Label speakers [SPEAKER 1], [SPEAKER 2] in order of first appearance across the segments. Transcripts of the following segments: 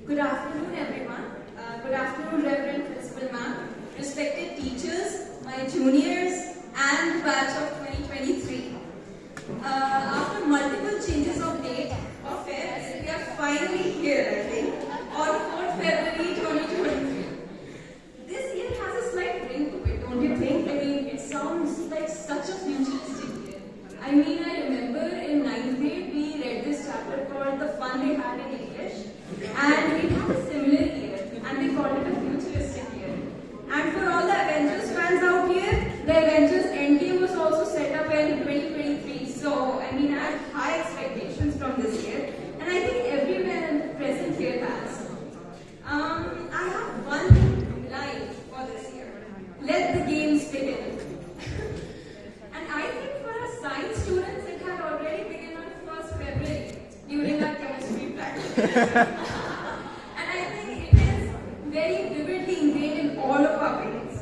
[SPEAKER 1] Good afternoon, everyone. Good afternoon, Reverend Principal Ma'am, respected teachers, my juniors, and batch of 2023. After multiple changes of date of Feb, we are finally here, I think, on 4th February 2023. This year has a slight ring to it, don't you think? I mean, it sounds like such a futuristic year. I mean, I remember in 9th grade, we read this chapter called The Fun They Had in English, and it had a similar year, and we called it a futuristic year. And for all the Avengers fans out here, the Avengers Endgame was also set up in 2023. So, I mean, I had high expectations from this year, and I think everyone present here has. I have one line for this year. Let the games begin. And I think for our science students, it had already begun on 1st February during our chemistry practice. And I think it is very vividly ingrained in all of our brains.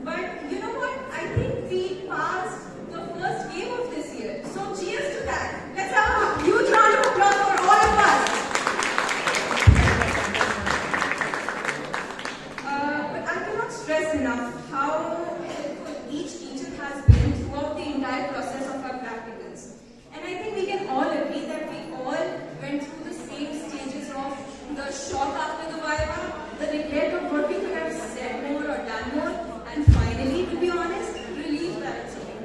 [SPEAKER 1] But you know what? I think we passed the first game of this year. So cheers to that. Let's have a huge round of applause for all of us. But I cannot stress enough how helpful each teacher has been throughout the entire process of our practicals. And I think we can all agree that we all went through the same stages of the shock after the viva, the regret of what we could have said more or done more, and finally, to be honest, relief that it's over.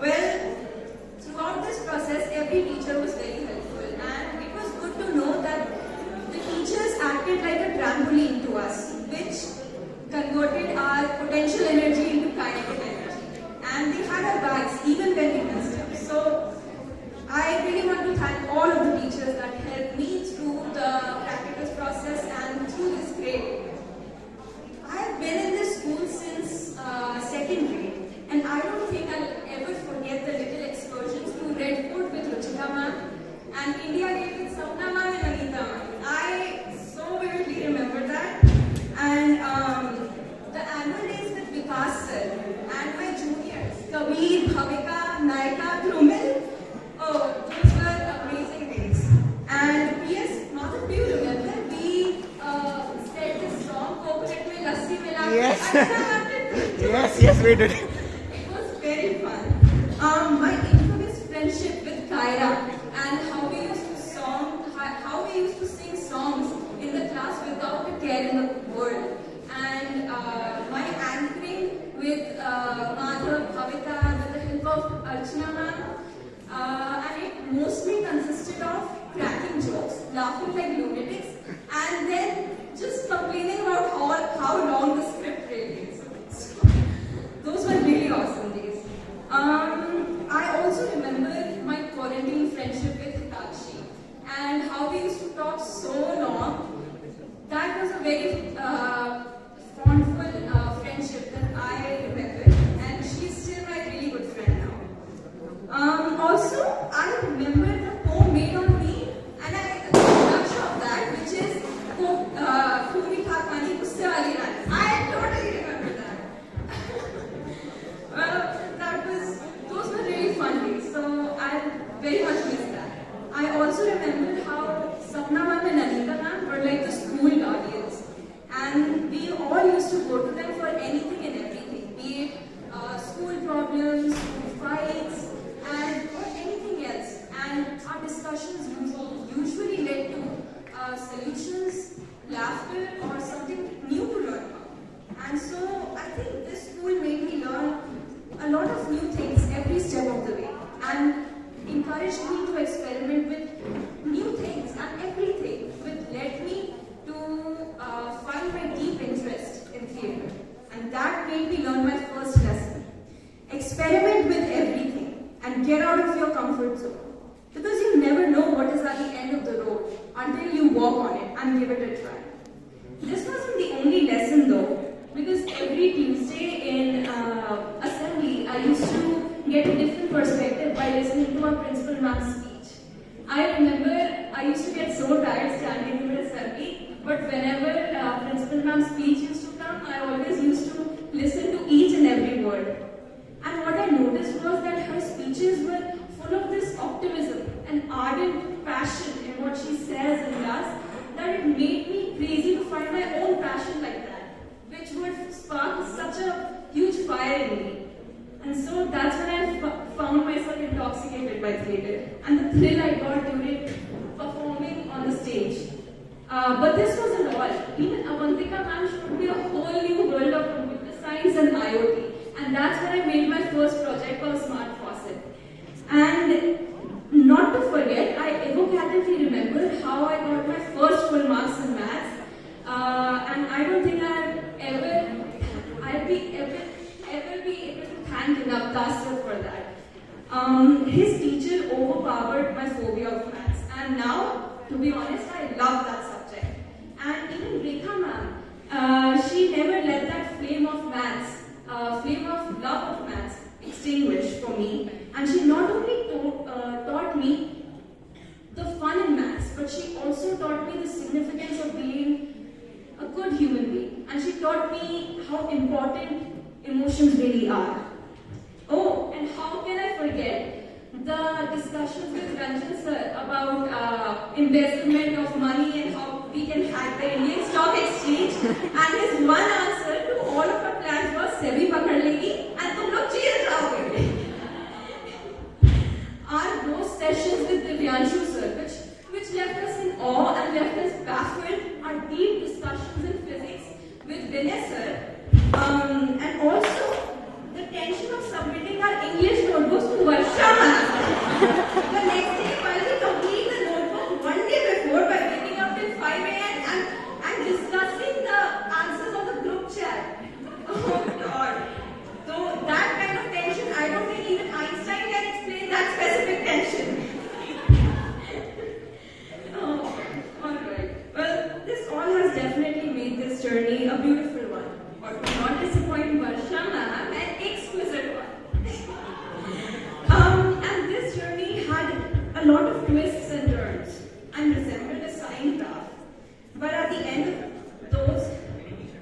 [SPEAKER 1] Well, throughout this process, every teacher was very helpful, and it was good to know that the teachers acted like a trampoline to us, which converted our potential energy into kinetic energy. And they had our backs even when we messed up. So, I really want to thank all of the teachers that helped me through the practical process and through this grade. I have been in this school since 2nd grade, and I don't think I'll ever forget the little excursions to Red Fort with Ruchita ma'am and India Gate with Sapna ma'am and Anita ma'am. I so vividly remember that. And the annual days with Vikas sir and my juniors, Kabir, Bhavika, Naika, Krumil. Oh, those were amazing days. And yes, Madhav, do you remember we said this song, Coconut Mein Lassi Mila?
[SPEAKER 2] Yes.
[SPEAKER 1] Yes.
[SPEAKER 2] Yes, we did.
[SPEAKER 1] It was very fun. My infamous friendship with Kyra and how we used to sing songs in the class without a care in the world. And my anchoring with Madhav, Bhavika, with the help of Archana ma'am. And it mostly consisted of cracking jokes, laughing like lunatics, and then just complaining about how long the script really is. So, those were really awesome days. I also remember my quarantine friendship with Hitachi and how we used to talk so long. That was a very fondful friendship that I remember, and she's still my really good friend now. Also, I remember the poem made on me, and I the production of that, which is Bhoomi Thakwani, I totally remember that. Well, those were really fun days, so I very much miss that. I also remember how Sapna ma'am and Anita ma'am were like the school guardians, and we all used to go to them for anything and everything, be it school problems, school fights, and or anything else. And our discussions usually led to solutions, laughter, or something new to learn about. And so I think this school made me learn a lot of new things every step of the way, and encouraged me to experiment with new things and everything, which led me to find my deep interest in theatre. And that made me learn my first lesson. Experiment with everything and get out of your comfort zone. Because you never know what is at the end of the road until you walk on it and give it a try. This wasn't the only lesson though, because every Tuesday in assembly, I used to get a different perspective by listening to our principal ma'am's speech. I remember I used to get so tired standing in the assembly, but whenever principal ma'am's speech used to come, I always used to listen to each and every word. And what I noticed was that her speeches were full of this optimism and ardent passion in what she says and does, that But this wasn't all. Even Avantika ma'am showed me a whole new world of computer science and IoT. And that's when I made my first project called Smart Faucet. And not to forget, I evocatively remember how I got my first full marks in maths. And I don't think I'll be ever be able to thank enough Tasser for that. His teacher overpowered my phobia of maths. And now, to be honest, I love that subject. And even Rekha ma'am, she never let that flame of maths, flame of love of maths, extinguish for me. And she not only taught me the fun in maths, but she also taught me the significance of being a good human being. And she taught me how important emotions really are. Oh, and how can I forget the discussions with Ranjan sir about embezzlement of money and how we can hack the Indian Stock Exchange. And his one answer to all of our plans was SEBI pakad legi and tum log jail jaoge. Our those sessions with Divyanshu sir, which left us in awe and left us baffled, our deep discussions in physics with Vinay sir, and also the tension of submitting our English notebooks to Varsha ma'am. The next day, while we complete the notebook one day before by waking up till 5 a.m. and discussing the answers of the group chat. Oh God. So that kind of tension, I don't think even Einstein can explain that specific tension. Oh, alright. Well, this all has definitely made this journey a beautiful one. Or to not disappoint Varsha ma'am, an exquisite one. And this journey had a lot of twists and turns and resembled a sine graph. But at the end of those,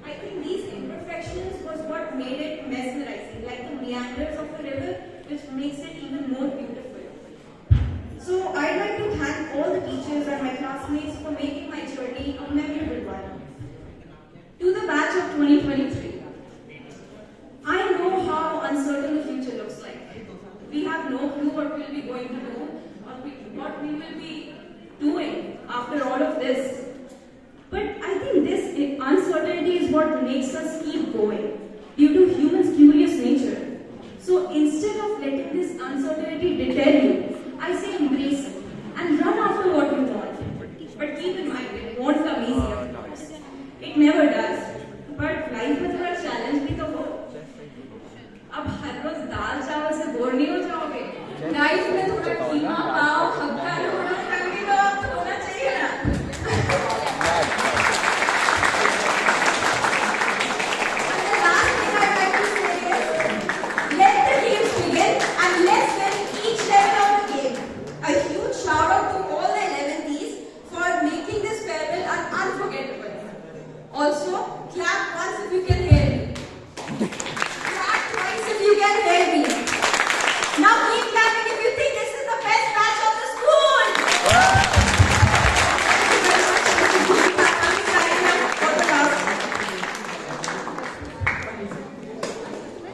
[SPEAKER 1] I think these imperfections was what made it mesmerizing, like the meanders of a river, which makes it even more beautiful. So I'd like to thank all the teachers and my classmates for making my journey a memorable one. To the batch of 2023, I know how uncertain the future looks like. We have no clue what we'll be going to do or what we will be doing after all of this. But I think this uncertainty is what makes us keep going due to humans' curious nature. So instead of letting this uncertainty deter you, I say embrace it and run after what you want. But keep in mind, it won't come easy.